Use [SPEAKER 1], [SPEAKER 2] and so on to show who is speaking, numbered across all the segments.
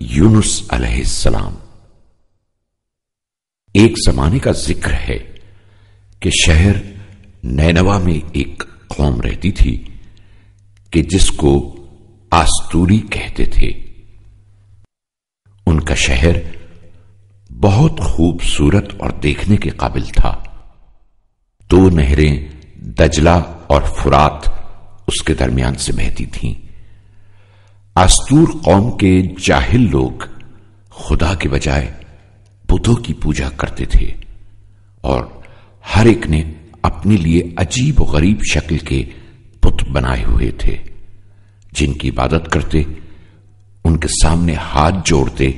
[SPEAKER 1] یونس علیہ السلام۔ ایک زمانے کا ذکر ہے کہ شہر نینوا میں ایک قوم رہتی تھی کہ جس کو آستوری کہتے تھے۔ ان کا شہر بہت خوبصورت اور دیکھنے کے قابل تھا۔ دو نہریں دجلہ اور فرات اس کے درمیان سے بہتی تھیں۔ آستور قوم کے جاہل لوگ خدا کے بجائے بتوں کی پوجا کرتے تھے، اور ہر ایک نے اپنے لیے عجیب و غریب شکل کے بت بنائے ہوئے تھے جن کی عبادت کرتے، ان کے سامنے ہاتھ جوڑتے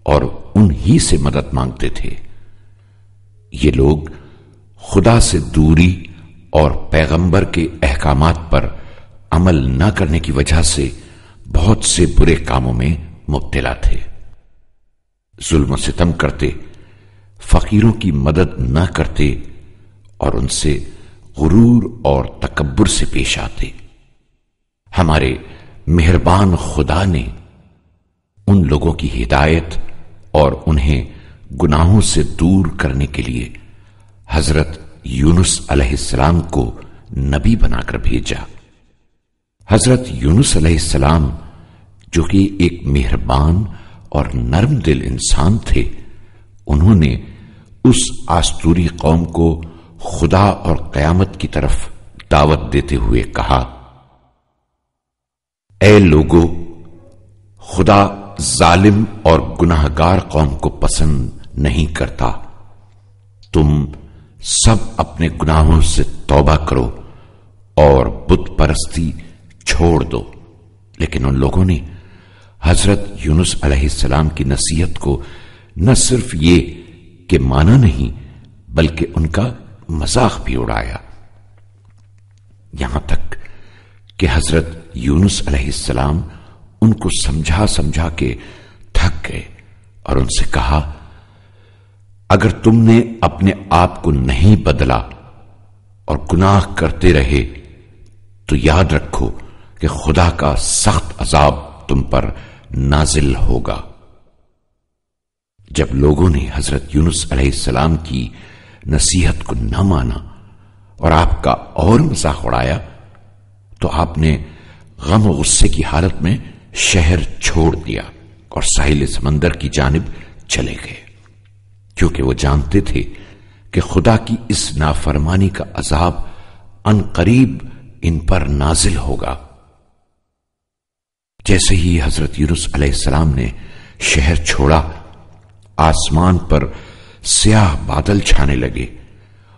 [SPEAKER 1] اور انہی سے مدد مانگتے تھے۔ یہ لوگ خدا سے دوری اور پیغمبر کے احکامات پر عمل نہ کرنے کی وجہ سے بہت سے برے کاموں میں مبتلا تھے۔ ظلم و ستم کرتے، فقیروں کی مدد نہ کرتے اور ان سے غرور اور تکبر سے پیش آتے۔ ہمارے مہربان خدا نے ان لوگوں کی ہدایت اور انہیں گناہوں سے دور کرنے کے لیے حضرت یونس علیہ السلام کو نبی بنا کر بھیجا۔ حضرت یونس علیہ السلام جو کہ ایک مہربان اور نرم دل انسان تھے، انہوں نے اس آستوری قوم کو خدا اور قیامت کی طرف دعوت دیتے ہوئے کہا، اے لوگو، خدا ظالم اور گناہگار قوم کو پسند نہیں کرتا۔ تم سب اپنے گناہوں سے توبہ کرو اور بت پرستی چھوڑ دو۔ لیکن ان لوگوں نے حضرت یونس علیہ السلام کی نصیحت کو نہ صرف یہ کہ مانا نہیں بلکہ ان کا مذاق بھی اڑایا، یہاں تک کہ حضرت یونس علیہ السلام ان کو سمجھا کے تھک گئے اور ان سے کہا، اگر تم نے اپنے آپ کو نہیں بدلا اور گناہ کرتے رہے تو یاد رکھو کہ خدا کا سخت عذاب تم پر نازل ہوگا۔ جب لوگوں نے حضرت یونس علیہ السلام کی نصیحت کو نہ مانا اور آپ کا اور مذاق اڑایا تو آپ نے غم و غصے کی حالت میں شہر چھوڑ دیا اور ساحل سمندر کی جانب چلے گئے، کیونکہ وہ جانتے تھے کہ خدا کی اس نافرمانی کا عذاب ان قریب ان پر نازل ہوگا۔ جیسے ہی حضرت یونس علیہ السلام نے شہر چھوڑا، آسمان پر سیاہ بادل چھانے لگے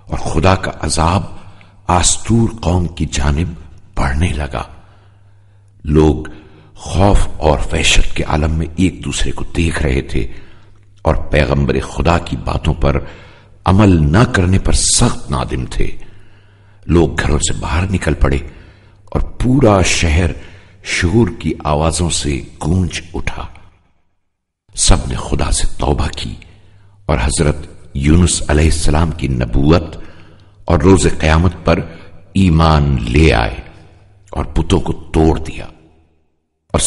[SPEAKER 1] اور خدا کا عذاب آستور قوم کی جانب بڑھنے لگا۔ لوگ خوف اور وحشت کے عالم میں ایک دوسرے کو دیکھ رہے تھے اور پیغمبر خدا کی باتوں پر عمل نہ کرنے پر سخت نادم تھے۔ لوگ گھروں سے باہر نکل پڑے اور پورا شہر شور کی آوازوں سے گونج اٹھا۔ سب نے خدا سے توبہ کی اور حضرت یونس علیہ السلام کی نبوت اور روز قیامت پر ایمان لے آئے اور بتوں کو توڑ دیا اور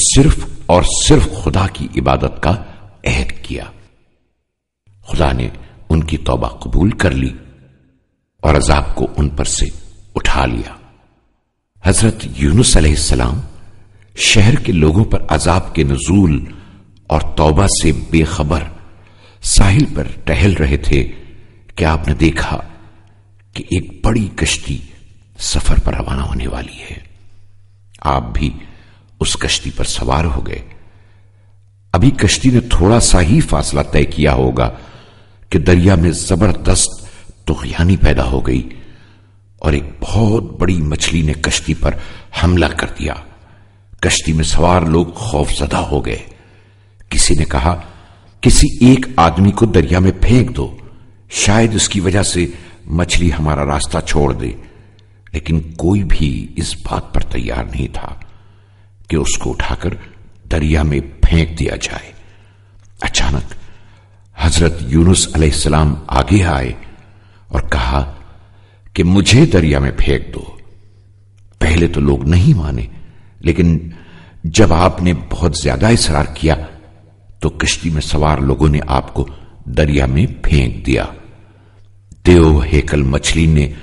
[SPEAKER 1] صرف خدا کی عبادت کا عہد کیا۔ خدا نے ان کی توبہ قبول کر لی اور عذاب کو ان پر سے اٹھا لیا۔ حضرت یونس علیہ السلام شہر کے لوگوں پر عذاب کے نزول اور توبہ سے بے خبر ساحل پر ٹہل رہے تھے کہ آپ نے دیکھا کہ ایک بڑی کشتی سفر پر روانہ ہونے والی ہے۔ آپ بھی اس کشتی پر سوار ہو گئے۔ ابھی کشتی نے تھوڑا سا ہی فاصلہ طے کیا ہوگا کہ دریا میں زبردست طغیانی پیدا ہو گئی اور ایک بہت بڑی مچھلی نے کشتی پر حملہ کر دیا۔ کشتی میں سوار لوگ خوف زدہ ہو گئے۔ کسی نے کہا، کسی ایک آدمی کو دریا میں پھینک دو، شاید اس کی وجہ سے مچھلی ہمارا راستہ چھوڑ دے، لیکن کوئی بھی اس بات پر تیار نہیں تھا کہ اس کو اٹھا کر دریا میں پھینک دیا جائے۔ اچانک حضرت یونس علیہ السلام آگے آئے اور کہا کہ مجھے دریا میں پھینک دو۔ پہلے تو لوگ نہیں مانے، لیکن جب آپ نے بہت زیادہ اصرار کیا تو کشتی میں سوار لوگوں نے آپ کو دریا میں پھینک دیا۔ دیو ہیکل مچھلی نے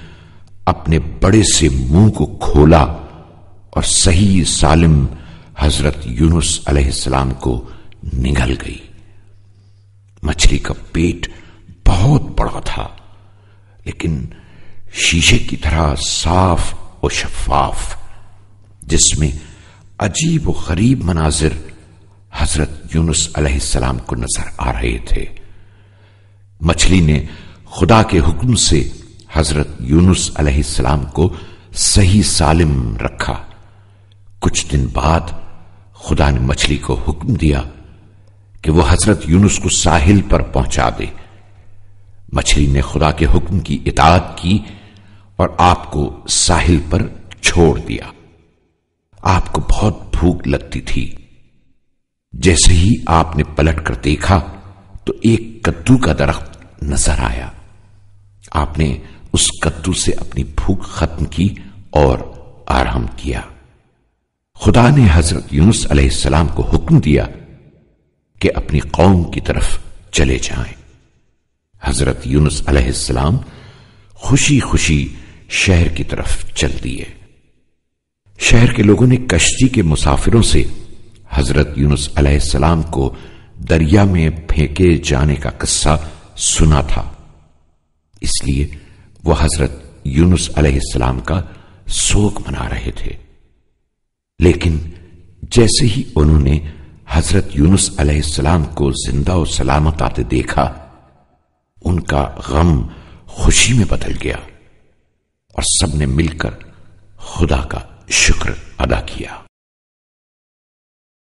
[SPEAKER 1] اپنے بڑے سے منہ کو کھولا اور صحیح سالم حضرت یونس علیہ السلام کو نگل گئی۔ مچھلی کا پیٹ بہت بڑا تھا، لیکن شیشے کی طرح صاف و شفاف، جس میں عجیب و غریب مناظر حضرت یونس علیہ السلام کو نظر آ رہے تھے۔ مچھلی نے خدا کے حکم سے حضرت یونس علیہ السلام کو صحیح سالم رکھا۔ کچھ دن بعد خدا نے مچھلی کو حکم دیا کہ وہ حضرت یونس کو ساحل پر پہنچا دے۔ مچھلی نے خدا کے حکم کی اطاعت کی اور آپ کو ساحل پر چھوڑ دیا۔ آپ کو بہت بھوک لگتی تھی۔ جیسے ہی آپ نے پلٹ کر دیکھا تو ایک کدو کا درخت نظر آیا۔ آپ نے اس کدو سے اپنی بھوک ختم کی اور آرام کیا۔ خدا نے حضرت یونس علیہ السلام کو حکم دیا کہ اپنی قوم کی طرف چلے جائیں۔ حضرت یونس علیہ السلام خوشی خوشی شہر کی طرف چل دیے۔ شہر کے لوگوں نے کشتی کے مسافروں سے حضرت یونس علیہ السلام کو دریا میں پھینکے جانے کا قصہ سنا تھا، اس لیے وہ حضرت یونس علیہ السلام کا سوگ منا رہے تھے۔ لیکن جیسے ہی انہوں نے حضرت یونس علیہ السلام کو زندہ و سلامت آتے دیکھا، ان کا غم خوشی میں بدل گیا اور سب نے مل کر خدا کا شکر ادا کیا۔